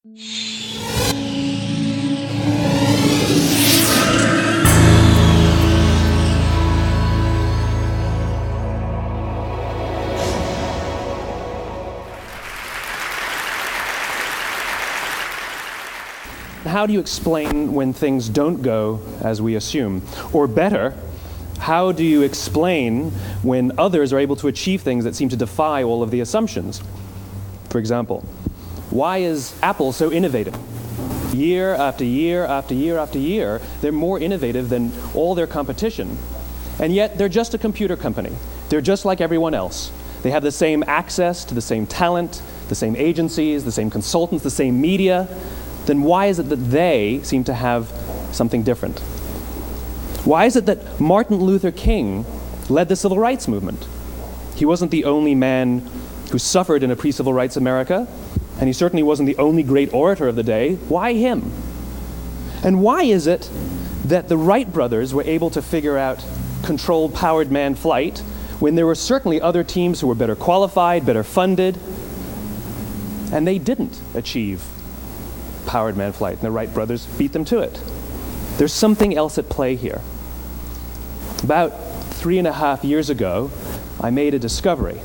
How do you explain when things don't go as we assume? Or better, how do you explain when others are able to achieve things that seem to defy all of the assumptions? For example, why is Apple so innovative? Year after year after year after year, they're more innovative than all their competition. And yet, they're just a computer company. They're just like everyone else. They have the same access to the same talent, the same agencies, the same consultants, the same media. Then why is it that they seem to have something different? Why is it that Martin Luther King led the civil rights movement? He wasn't the only man who suffered in a pre-civil rights America, and he certainly wasn't the only great orator of the day. Why him? And why is it that the Wright brothers were able to figure out controlled powered manned flight when there were certainly other teams who were better qualified, better funded, and they didn't achieve powered manned flight, and the Wright brothers beat them to it? There's something else at play here. About 3.5 years ago, I made a discovery,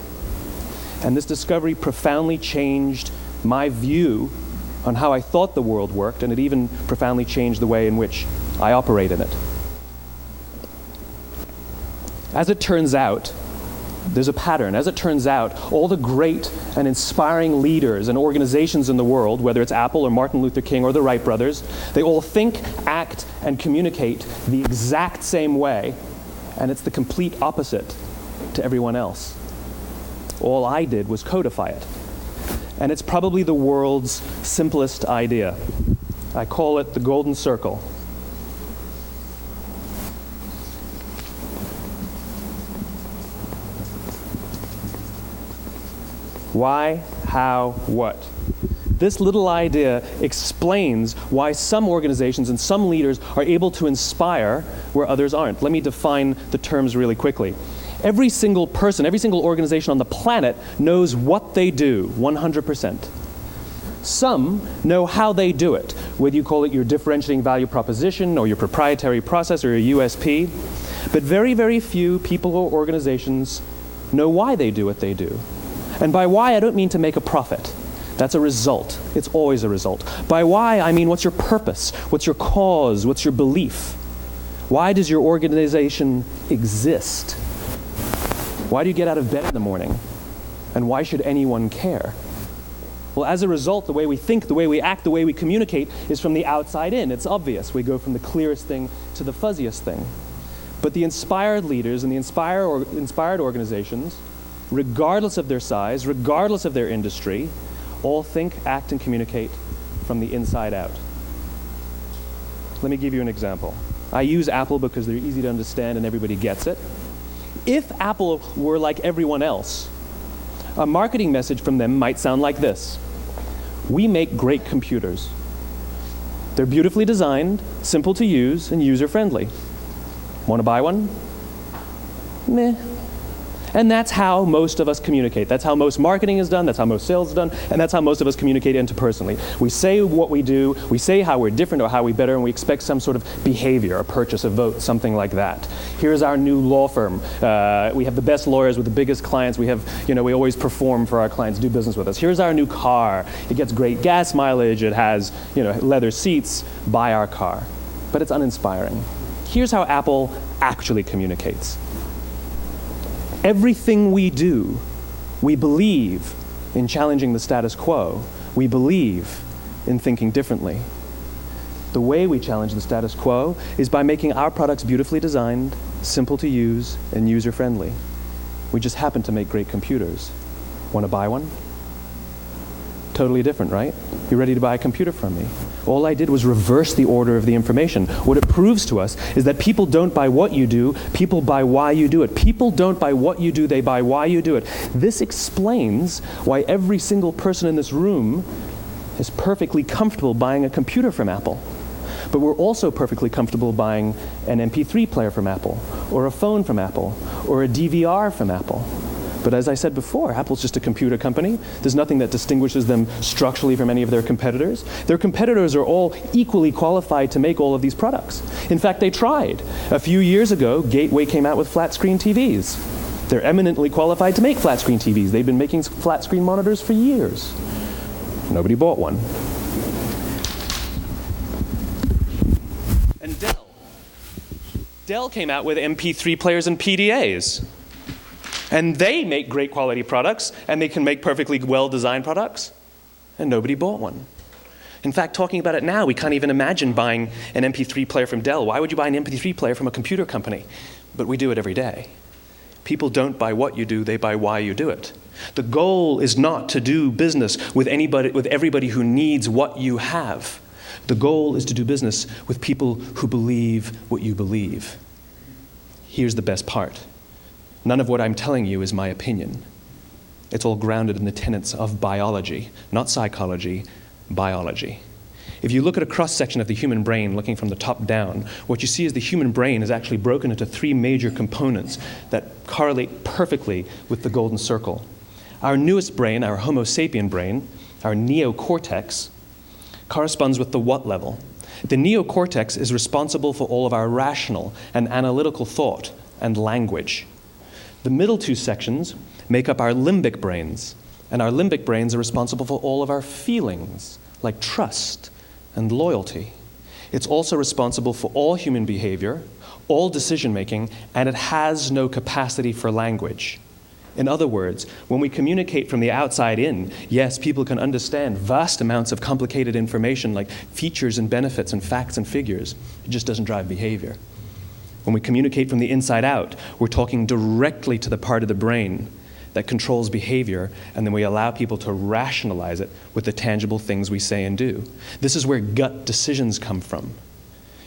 and this discovery profoundly changed my view on how I thought the world worked, and it even profoundly changed the way in which I operate in it. As it turns out, there's a pattern. As it turns out, all the great and inspiring leaders and organizations in the world, whether it's Apple or Martin Luther King or the Wright brothers, they all think, act, and communicate the exact same way, and it's the complete opposite to everyone else. All I did was codify it. And it's probably the world's simplest idea. I call it the golden circle. Why, how, what? This little idea explains why some organizations and some leaders are able to inspire where others aren't. Let me define the terms really quickly. Every single person, every single organization on the planet knows what they do, 100%. Some know how they do it, whether you call it your differentiating value proposition or your proprietary process or your USP. But very, very few people or organizations know why they do what they do. And by why, I don't mean to make a profit. That's a result. It's always a result. By why, I mean what's your purpose? What's your cause? What's your belief? Why does your organization exist? Why do you get out of bed in the morning? And why should anyone care? Well, as a result, the way we think, the way we act, the way we communicate is from the outside in. It's obvious. We go from the clearest thing to the fuzziest thing. But the inspired leaders and the inspired organizations, regardless of their size, regardless of their industry, all think, act, and communicate from the inside out. Let me give you an example. I use Apple because they're easy to understand and everybody gets it. If Apple were like everyone else, a marketing message from them might sound like this: we make great computers. They're beautifully designed, simple to use, and user-friendly. Want to buy one? Meh. And that's how most of us communicate. That's how most marketing is done, that's how most sales is done, and that's how most of us communicate interpersonally. We say what we do, we say how we're different or how we're better, and we expect some sort of behavior, a purchase, a vote, something like that. Here's our new law firm. We have the best lawyers with the biggest clients. We have, we always perform for our clients, do business with us. Here's our new car. It gets great gas mileage. It has, leather seats. Buy our car. But it's uninspiring. Here's how Apple actually communicates. Everything we do, we believe in challenging the status quo. We believe in thinking differently. The way we challenge the status quo is by making our products beautifully designed, simple to use, and user-friendly. We just happen to make great computers. Want to buy one? Totally different, right? You ready to buy a computer from me? All I did was reverse the order of the information. What it proves to us is that people don't buy what you do, people buy why you do it. People don't buy what you do, they buy why you do it. This explains why every single person in this room is perfectly comfortable buying a computer from Apple. But we're also perfectly comfortable buying an MP3 player from Apple, or a phone from Apple, or a DVR from Apple. But as I said before, Apple's just a computer company. There's nothing that distinguishes them structurally from any of their competitors. Their competitors are all equally qualified to make all of these products. In fact, they tried. A few years ago, Gateway came out with flat screen TVs. They're eminently qualified to make flat screen TVs. They've been making flat screen monitors for years. Nobody bought one. And Dell came out with MP3 players and PDAs. And they make great quality products, and they can make perfectly well-designed products, and nobody bought one. In fact, talking about it now, we can't even imagine buying an MP3 player from Dell. Why would you buy an MP3 player from a computer company? But we do it every day. People don't buy what you do, they buy why you do it. The goal is not to do business with everybody who needs what you have. The goal is to do business with people who believe what you believe. Here's the best part. None of what I'm telling you is my opinion. It's all grounded in the tenets of biology, not psychology, biology. If you look at a cross-section of the human brain, looking from the top down, what you see is the human brain is actually broken into three major components that correlate perfectly with the golden circle. Our newest brain, our Homo sapien brain, our neocortex, corresponds with the what level. The neocortex is responsible for all of our rational and analytical thought and language. The middle two sections make up our limbic brains, and our limbic brains are responsible for all of our feelings, like trust and loyalty. It's also responsible for all human behavior, all decision-making, and it has no capacity for language. In other words, when we communicate from the outside in, yes, people can understand vast amounts of complicated information like features and benefits and facts and figures. It just doesn't drive behavior. When we communicate from the inside out, we're talking directly to the part of the brain that controls behavior, and then we allow people to rationalize it with the tangible things we say and do. This is where gut decisions come from.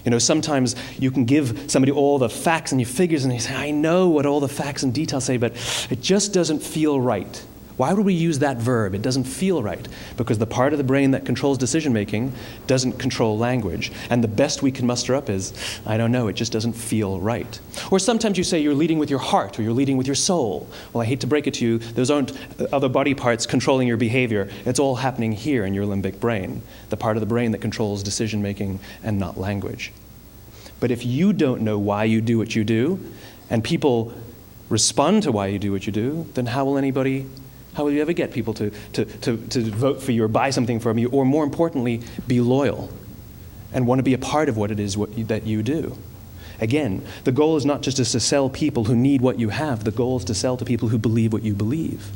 You know, sometimes you can give somebody all the facts and your figures, and they say, I know what all the facts and details say, but it just doesn't feel right. Why would we use that verb? It doesn't feel right. Because the part of the brain that controls decision-making doesn't control language. And the best we can muster up is, I don't know, it just doesn't feel right. Or sometimes you say you're leading with your heart or you're leading with your soul. Well, I hate to break it to you, those aren't other body parts controlling your behavior. It's all happening here in your limbic brain, the part of the brain that controls decision-making and not language. But if you don't know why you do what you do, and people respond to why you do what you do, then how will you ever get people to vote for you or buy something from you, or more importantly, be loyal and want to be a part of what it is that you do? Again, the goal is not just to sell people who need what you have. The goal is to sell to people who believe what you believe.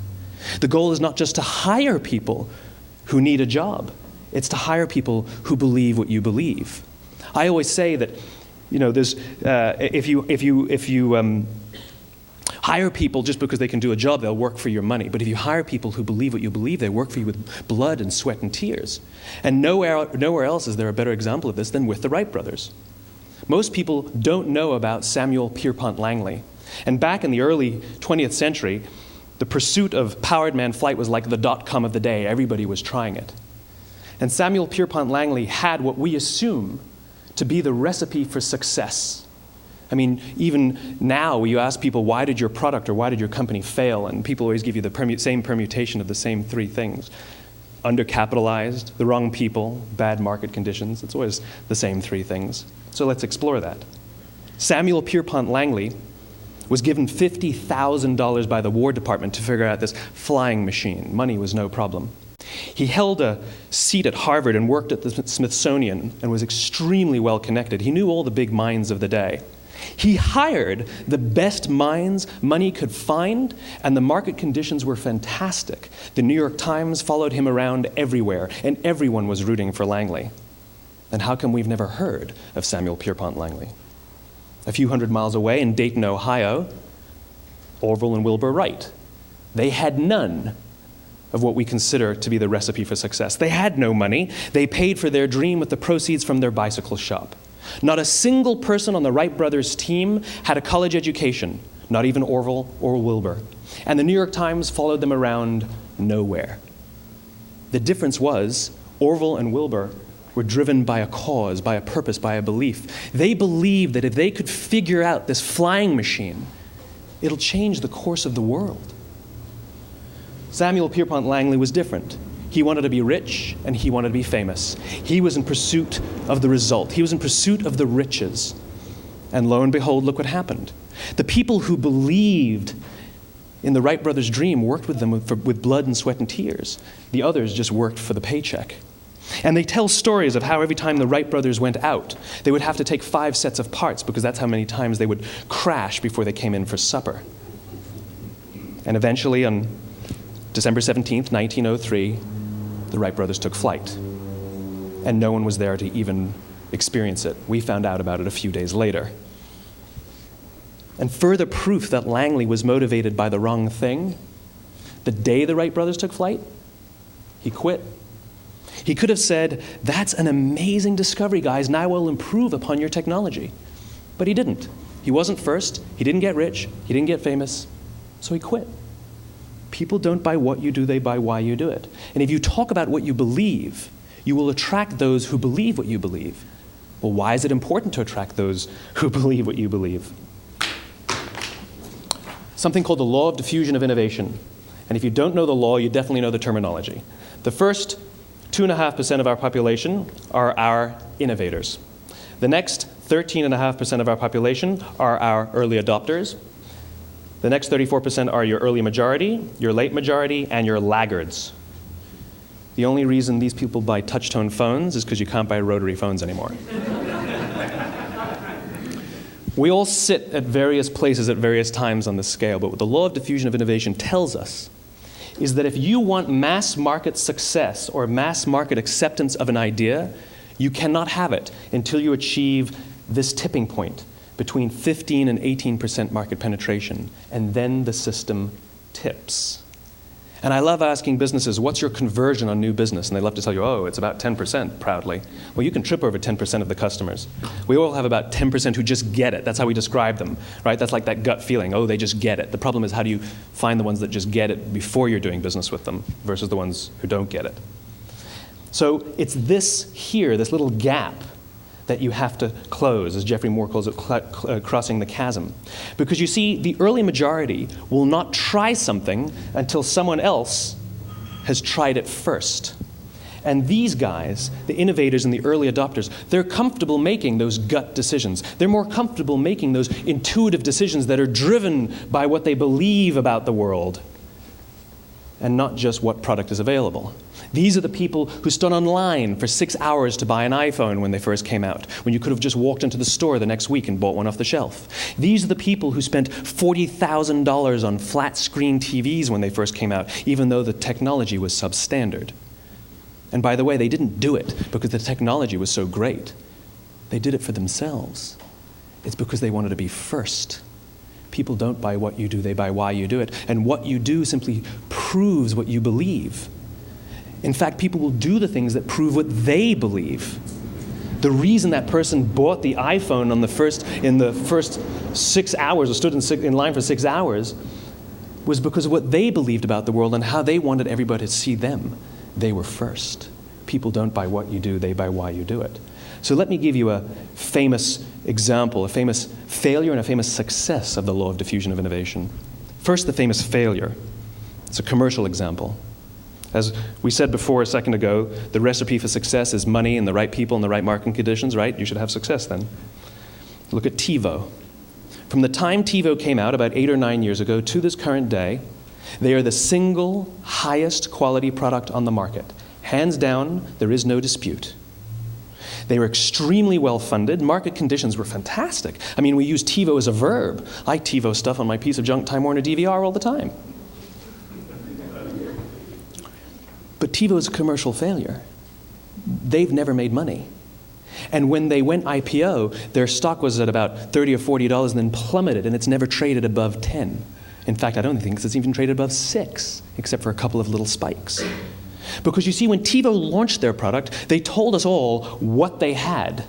The goal is not just to hire people who need a job. It's to hire people who believe what you believe. I always say that, you know, there's if you hire people just because they can do a job, they'll work for your money. But if you hire people who believe what you believe, they work for you with blood and sweat and tears. And nowhere else is there a better example of this than with the Wright brothers. Most people don't know about Samuel Pierpont Langley. And back in the early 20th century, the pursuit of powered man flight was like the dot-com of the day. Everybody was trying it. And Samuel Pierpont Langley had what we assume to be the recipe for success. I mean, even now, you ask people, why did your product or why did your company fail? And people always give you the same permutation of the same three things. Undercapitalized, the wrong people, bad market conditions. It's always the same three things. So let's explore that. Samuel Pierpont Langley was given $50,000 by the War Department to figure out this flying machine. Money was no problem. He held a seat at Harvard and worked at the Smithsonian and was extremely well connected. He knew all the big minds of the day. He hired the best minds money could find, and the market conditions were fantastic. The New York Times followed him around everywhere, and everyone was rooting for Langley. And how come we've never heard of Samuel Pierpont Langley? A few hundred miles away in Dayton, Ohio, Orville and Wilbur Wright. They had none of what we consider to be the recipe for success. They had no money. They paid for their dream with the proceeds from their bicycle shop. Not a single person on the Wright brothers' team had a college education, not even Orville or Wilbur. And the New York Times followed them around nowhere. The difference was Orville and Wilbur were driven by a cause, by a purpose, by a belief. They believed that if they could figure out this flying machine, it'll change the course of the world. Samuel Pierpont Langley was different. He wanted to be rich, and he wanted to be famous. He was in pursuit of the result. He was in pursuit of the riches. And lo and behold, look what happened. The people who believed in the Wright brothers' dream worked with them with blood and sweat and tears. The others just worked for the paycheck. And they tell stories of how every time the Wright brothers went out, they would have to take 5 sets of parts because that's how many times they would crash before they came in for supper. And eventually, on December 17th, 1903, the Wright brothers took flight. And no one was there to even experience it. We found out about it a few days later. And further proof that Langley was motivated by the wrong thing, the day the Wright brothers took flight, he quit. He could have said, "That's an amazing discovery, guys. Now we'll improve upon your technology." But he didn't. He wasn't first. He didn't get rich. He didn't get famous. So he quit. People don't buy what you do, they buy why you do it. And if you talk about what you believe, you will attract those who believe what you believe. Well, why is it important to attract those who believe what you believe? Something called the law of diffusion of innovation. And if you don't know the law, you definitely know the terminology. The first 2.5% of our population are our innovators. The next 13.5% of our population are our early adopters. The next 34% are your early majority, your late majority, and your laggards. The only reason these people buy touch-tone phones is because you can't buy rotary phones anymore. We all sit at various places at various times on the scale, but what the law of diffusion of innovation tells us is that if you want mass market success or mass market acceptance of an idea, you cannot have it until you achieve this tipping point between 15 and 18% market penetration, and then the system tips. And I love asking businesses, what's your conversion on new business? And they love to tell you, oh, it's about 10%, proudly. Well, you can trip over 10% of the customers. We all have about 10% who just get it. That's how we describe them, right? That's like that gut feeling, oh, they just get it. The problem is, how do you find the ones that just get it before you're doing business with them versus the ones who don't get it? So it's this here, this little gap, that you have to close, as Geoffrey Moore calls it, crossing the chasm. Because you see, the early majority will not try something until someone else has tried it first. And these guys, the innovators and the early adopters, they're comfortable making those gut decisions. They're more comfortable making those intuitive decisions that are driven by what they believe about the world and not just what product is available. These are the people who stood online for 6 hours to buy an iPhone when they first came out, when you could have just walked into the store the next week and bought one off the shelf. These are the people who spent $40,000 on flat screen TVs when they first came out, even though the technology was substandard. And by the way, they didn't do it because the technology was so great. They did it for themselves. It's because they wanted to be first. People don't buy what you do, they buy why you do it. And what you do simply proves what you believe. In fact, people will do the things that prove what they believe. The reason that person bought the iPhone in the first 6 hours, or stood in line for 6 hours, was because of what they believed about the world and how they wanted everybody to see them. They were first. People don't buy what you do, they buy why you do it. So let me give you a famous example, a famous failure and a famous success of the law of diffusion of innovation. First, the famous failure. It's a commercial example. As we said before a second ago, the recipe for success is money and the right people and the right marketing conditions, right? You should have success then. Look at TiVo. From the time TiVo came out about 8 or 9 years ago to this current day, they are the single highest quality product on the market. Hands down, there is no dispute. They were extremely well funded. Market conditions were fantastic. I mean, we use TiVo as a verb. I TiVo stuff on my piece of junk Time Warner DVR all the time. But TiVo is a commercial failure. They've never made money. And when they went IPO, their stock was at about $30 or $40 and then plummeted, and it's never traded above 10. In fact, I don't think it's even traded above 6, except for a couple of little spikes. Because you see, when TiVo launched their product, they told us all what they had.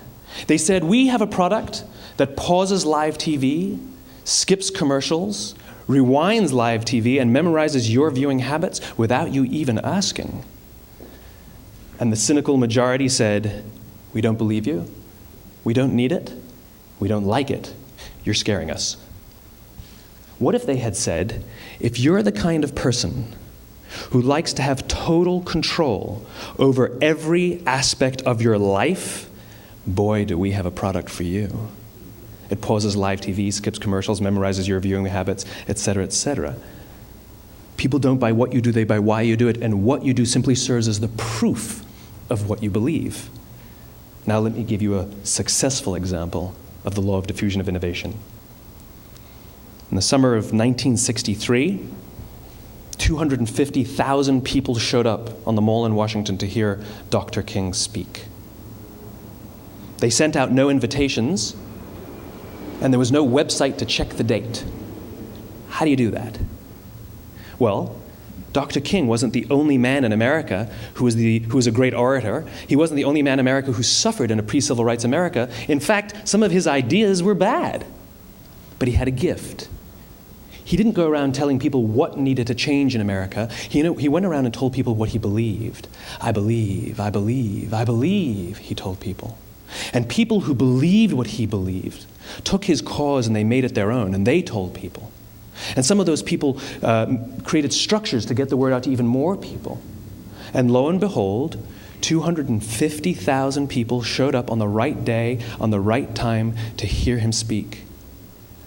They said, we have a product that pauses live TV, skips commercials, rewinds live TV, and memorizes your viewing habits without you even asking. And the cynical majority said, we don't believe you, we don't need it, we don't like it, you're scaring us. What if they had said, if you're the kind of person who likes to have total control over every aspect of your life, boy, do we have a product for you. It pauses live TV, skips commercials, memorizes your viewing habits, etc., etc. People don't buy what you do, they buy why you do it, and what you do simply serves as the proof of what you believe. Now let me give you a successful example of the law of diffusion of innovation. In the summer of 1963, 250,000 people showed up on the Mall in Washington to hear Dr. King speak. They sent out no invitations, and there was no website to check the date. How do you do that? Well, Dr. King wasn't the only man in America who was a great orator. He wasn't the only man in America who suffered in a pre-civil rights America. In fact, some of his ideas were bad. But he had a gift. He didn't go around telling people what needed to change in America. He went around and told people what he believed. I believe, I believe, I believe, he told people. And people who believed what he believed took his cause and they made it their own, and they told people. And some of those people created structures to get the word out to even more people. And lo and behold, 250,000 people showed up on the right day, on the right time to hear him speak.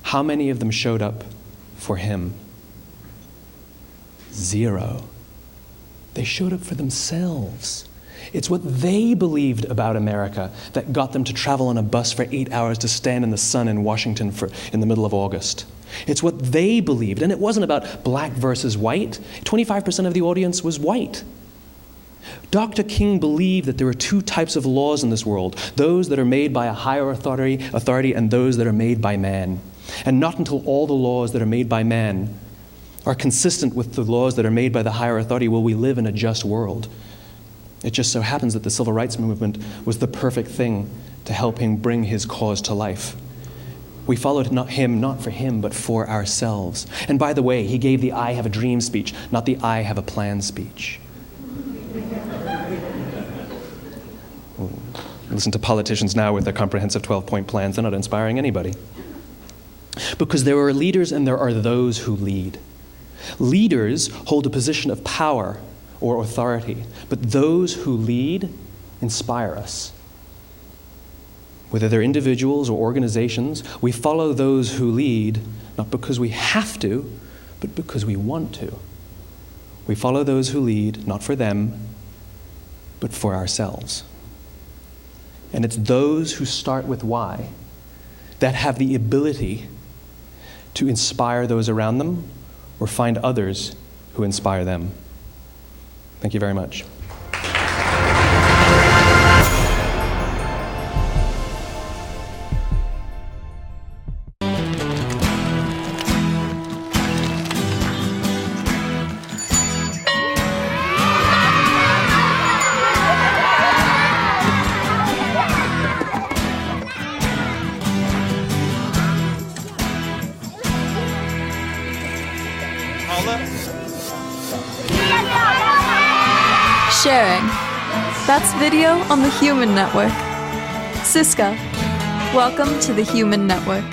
How many of them showed up for him? 0. They showed up for themselves. It's what they believed about America that got them to travel on a bus for 8 hours to stand in the sun in Washington in the middle of August. It's what they believed, and it wasn't about black versus white. 25% of the audience was white. Dr. King believed that there are 2 types of laws in this world, those that are made by a higher authority and those that are made by man. And not until all the laws that are made by man are consistent with the laws that are made by the higher authority will we live in a just world. It just so happens that the civil rights movement was the perfect thing to help him bring his cause to life. We followed him not for him, but for ourselves. And by the way, he gave the I have a dream speech, not the I have a plan speech. Listen to politicians now with their comprehensive 12-point plans. They're not inspiring anybody. Because there are leaders and there are those who lead. Leaders hold a position of power or authority, but those who lead inspire us. Whether they're individuals or organizations, we follow those who lead not because we have to, but because we want to. We follow those who lead not for them, but for ourselves. And it's those who start with why that have the ability to inspire those around them or find others who inspire them. Thank you very much. Sharing. That's video on the Human Network. Siska, welcome to the Human Network.